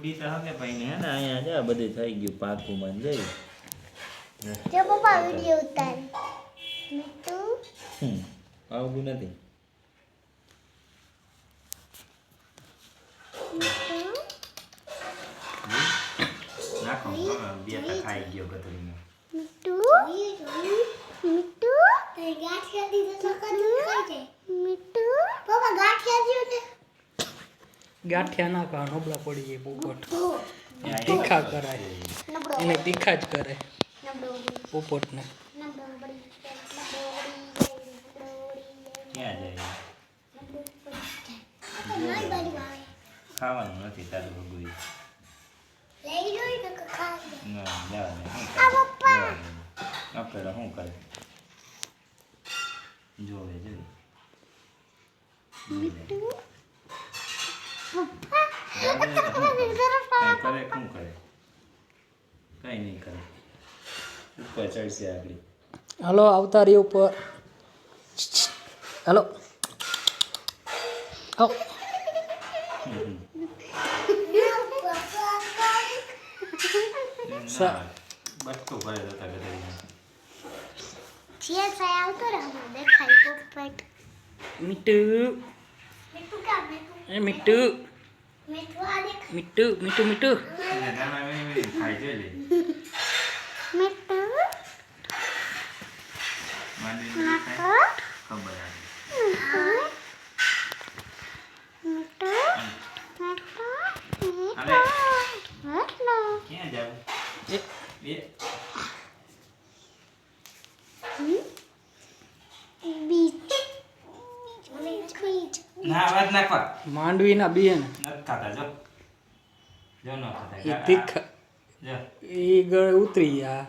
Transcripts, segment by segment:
દી તો હવે ભાઈ ને હે ને અહીંયા જા બધું થઈ ગયું પાકું મન જઈ જો પપ્પા વિડિયો ઉતાર મિત્તુ આવું નથી નાખો બે તો ખાઈ ગયો ગતરીમાં મિત્તુ મિત્તુ તે ગાંઠિયા દીધો તો કદું ખાઈ જાય મિત્તુ પપ્પા ગાંઠિયા દીધો ને ગાંઠિયા ના કા નબળા પડી જાય પોપટ તીખા કરાય એને તીખા જ કરે પોપટને ક્યાં જાય ખાવાનું નથી તારું ભગુઈ લઈ જોઈ ને ખાઈ ના જવા દે આ પપ્પા આપણે શું કરે જોવે જોઈ મિત્તુ કઈ કરે શું કરે કઈ નહીં કરે ઉપર ચડશે આગળ હાલો આવતા રહ્યો ઉપર હાલો આવ બટકો કરે જતા ગધેડીને જે સાય આવતો રહે દેખાય પોપટ મીઠુ મિત્તુ કા મિત્તુ એ મીઠુ મિત્તુ આ દેખ મીઠુ મીઠુ મીઠુ દાણા વેણી ખાઈ જોઈ લે મિત્તુ માંડી નાકો ખબર આવે મિત્તુ નાકો અરે હેલો ક્યાં જાવ એ બે બીચ બીચ ના વાત નાખવા માંડવીના બિયન નથી ખાતા જો જો ન એ ખાતા તીખા જો એ ગળે ઉતરી ગયા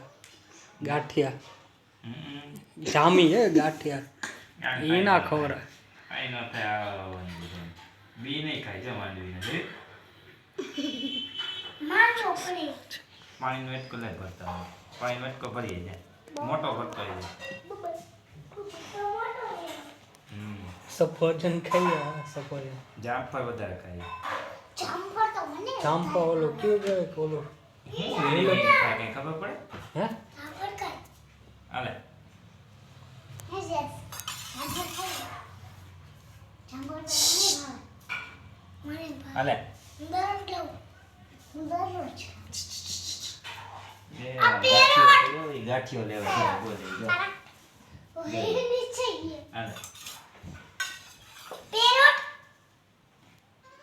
ગાંઠિયા જામી હે ગાંઠિયા એ ના ખવડાય આઈ ન થાય બી નહીં ખાય જો માંડવીને જોઈ મારો પડે પાણીનો વેટકો લઈ ભરતા હોય પાણીનો વેટકો ભરી જાય મોટો ભરતો હોય સફરજન ખાઈ સફરજન જામફળ વધારે ખાય જામફળ તો મને જામપા ઓલો કેવું કહેવાય કે ઓલો લીલો ખાય કઈ ખબર પડે હે જામફળ કઈ હાલે હે જેસ જામફળ ખાઈ જામફળ તો મને ભાવે હાલે દરરોજ દરરોજ એ આ પેરો! ગાંઠિયો લેવા બોલે જો ઓહે નીચે ગયો હાલે પેરોટ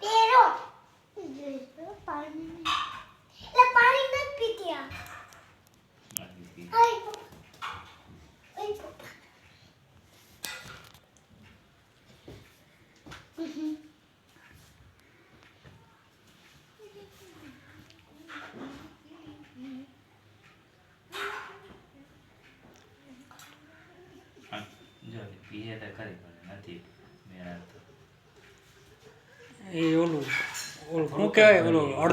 પેરોટ પાણી એટલે પાણી નથી પીતી આ આય પપ્પા આય પપ્પા જો પીએ તો ખરી પણ નથી મેળા તો એ ઓલું ઓલું શું કહેવાય ઓલું અડધો